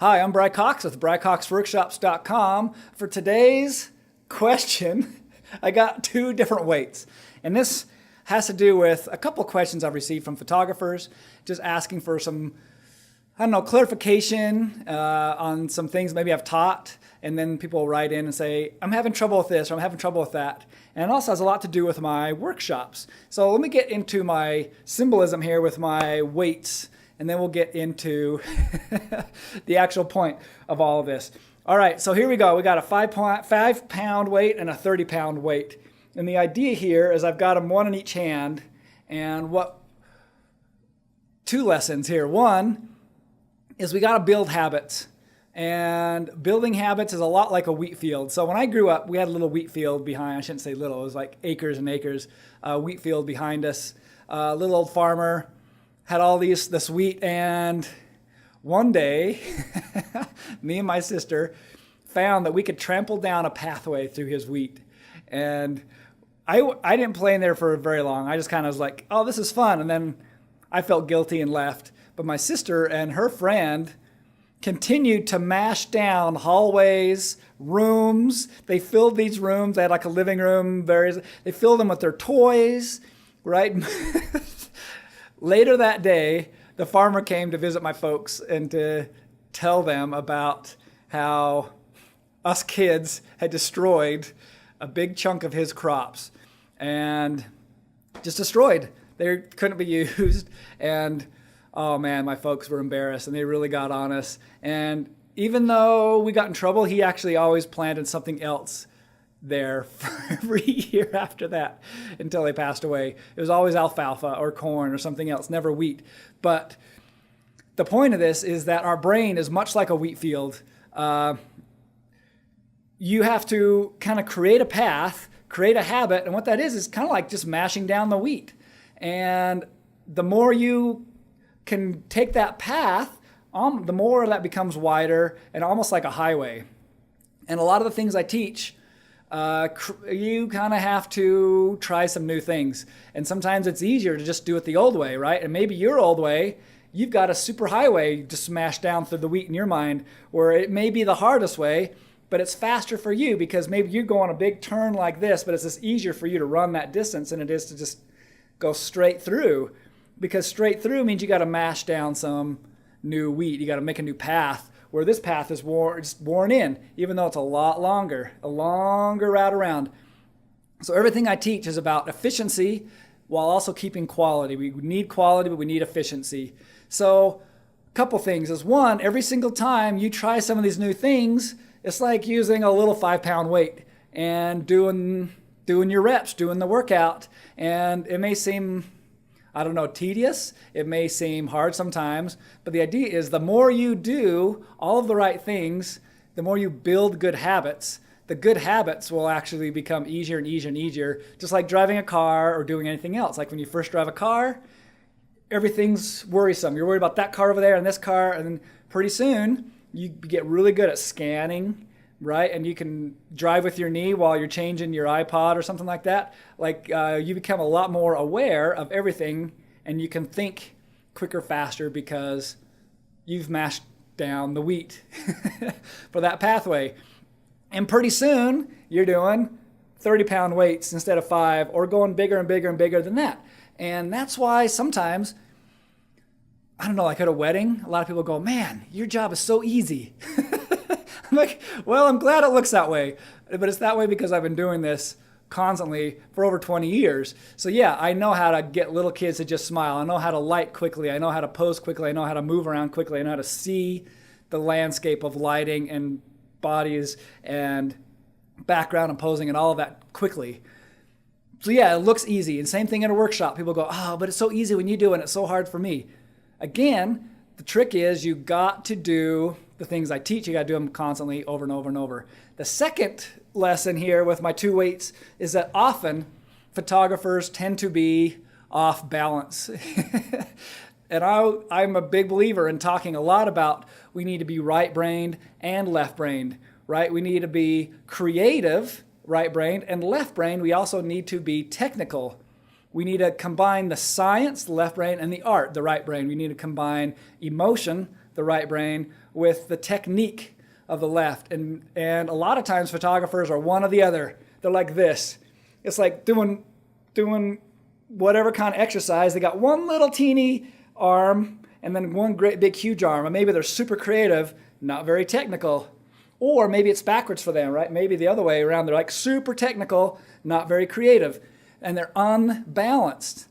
Hi, I'm BryCox with BryCoxWORKSHOPS.com. For today's question, I got two different weights. And this has to do with a couple of questions I've received from photographers, just asking for some, clarification on some things maybe I've taught. And then people write in and say, I'm having trouble with this or I'm having trouble with that. And it also has a lot to do with my workshops. So let me get into my symbolism here with my weights, and then we'll get into the actual point of all of this. All right, so here we go. We got a 5-pound weight and a 30-pound weight. And the idea here is I've got them one in each hand. And two lessons here. One is we got to build habits. And building habits is a lot like a wheat field. So when I grew up, we had a little wheat field behind. I shouldn't say little. It was like acres and acres. Wheat field behind us. Little old farmer. Had all this wheat, and one day, me and my sister found that we could trample down a pathway through his wheat. And I didn't play in there for very long. I just kind of was like, oh, this is fun. And then I felt guilty and left. But my sister and her friend continued to mash down hallways, rooms. They filled these rooms. They had like a living room. They filled them with their toys, right? Later that day, the farmer came to visit my folks and to tell them about how us kids had destroyed a big chunk of his crops and just destroyed. They couldn't be used. And oh man, my folks were embarrassed and they really got on us. And even though we got in trouble, he actually always planted something else there for every year after that until they passed away. It was always alfalfa or corn or something else, never wheat. But the point of this is that our brain is much like a wheat field. You have to kind of create a path, create a habit, and what that is kind of like just mashing down the wheat. And the more you can take that path, the more that becomes wider and almost like a highway. And a lot of the things I teach, you kind of have to try some new things. And sometimes it's easier to just do it the old way, right? And maybe your old way, you've got a super highway to smash down through the wheat in your mind, where it may be the hardest way, but it's faster for you because maybe you go on a big turn like this, but it's just easier for you to run that distance than it is to just go straight through. Because straight through means you got to mash down some new wheat. You got to make a new path, where this path is worn in, even though it's a longer route around. So everything I teach is about efficiency while also keeping quality. We need quality, but we need efficiency. So a couple things is, one, every single time you try some of these new things, it's like using a little 5-pound weight and doing your reps, doing the workout. And it may seem, tedious. It may seem hard sometimes, but the idea is the more you do all of the right things, the more you build good habits, the good habits will actually become easier and easier and easier, just like driving a car or doing anything else. Like when you first drive a car, everything's worrisome. You're worried about that car over there and this car, and then pretty soon you get really good at scanning, right? And you can drive with your knee while you're changing your iPod or something like that. Like you become a lot more aware of everything, and you can think quicker, faster, because you've mashed down the wheat for that pathway. And pretty soon you're doing 30-pound weights instead of 5, or going bigger and bigger and bigger than that. And that's why sometimes, like at a wedding, a lot of people go, man, your job is so easy. I'm like, well, I'm glad it looks that way. But it's that way because I've been doing this constantly for over 20 years. So yeah, I know how to get little kids to just smile. I know how to light quickly. I know how to pose quickly. I know how to move around quickly. I know how to see the landscape of lighting and bodies and background and posing and all of that quickly. So yeah, it looks easy. And same thing in a workshop. People go, oh, but it's so easy when you do it and it's so hard for me. Again, the trick is you got to do the things I teach. You got to do them constantly over and over and over. The second lesson here with my two weights is that often photographers tend to be off balance. And I'm a big believer in talking a lot about we need to be right-brained and left-brained, right? We need to be creative, right-brained, and left-brained. We also need to be technical. We need to combine the science, the left brain, and the art, the right brain. We need to combine emotion, the right brain with the technique of the left. And a lot of times photographers are one or the other. They're like this. It's like doing whatever kind of exercise. They got one little teeny arm and then one great big huge arm. Or maybe they're super creative, not very technical. Or maybe it's backwards for them, right? Maybe the other way around. They're like super technical, not very creative. And they're unbalanced.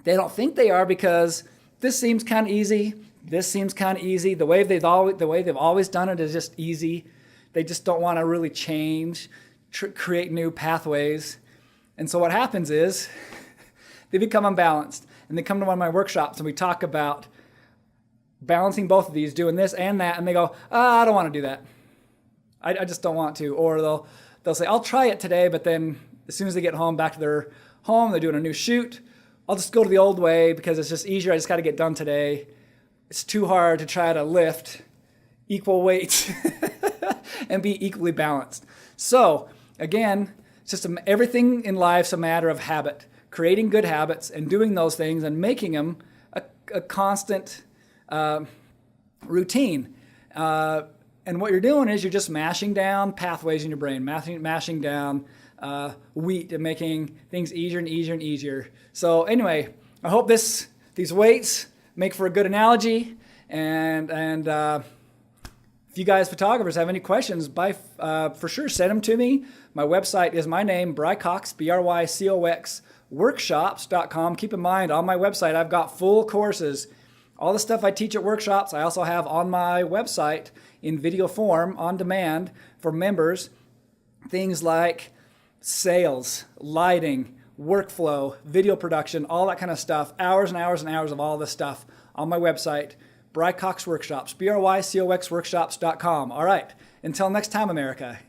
They don't think they are because this seems kind of easy. This seems kind of easy. The way they've always done it is just easy. They just don't want to really change, create new pathways. And so what happens is they become unbalanced. And they come to one of my workshops and we talk about balancing both of these, doing this and that. And they go, I don't want to do that. I just don't want to. Or they'll say, I'll try it today, but then as soon as they get home, back to their home, they're doing a new shoot. I'll just go to the old way because it's just easier. I just got to get done today. It's too hard to try to lift equal weights and be equally balanced. So again, it's just everything in life's a matter of habit. Creating good habits and doing those things and making them a constant routine. And what you're doing is you're just mashing down pathways in your brain, mashing down wheat and making things easier and easier and easier. So anyway, I hope these weights make for a good analogy. And if you guys photographers have any questions, for sure send them to me. My website is my name, BryCox, BryCox workshops.com. Keep in mind, on my website, I've got full courses. All the stuff I teach at workshops, I also have on my website in video form on demand for members. Things like sales, lighting, workflow, video production, all that kind of stuff. Hours and hours and hours of all this stuff on my website, BryCox Workshops, BryCoxWORKSHOPS.com. All right, until next time, America.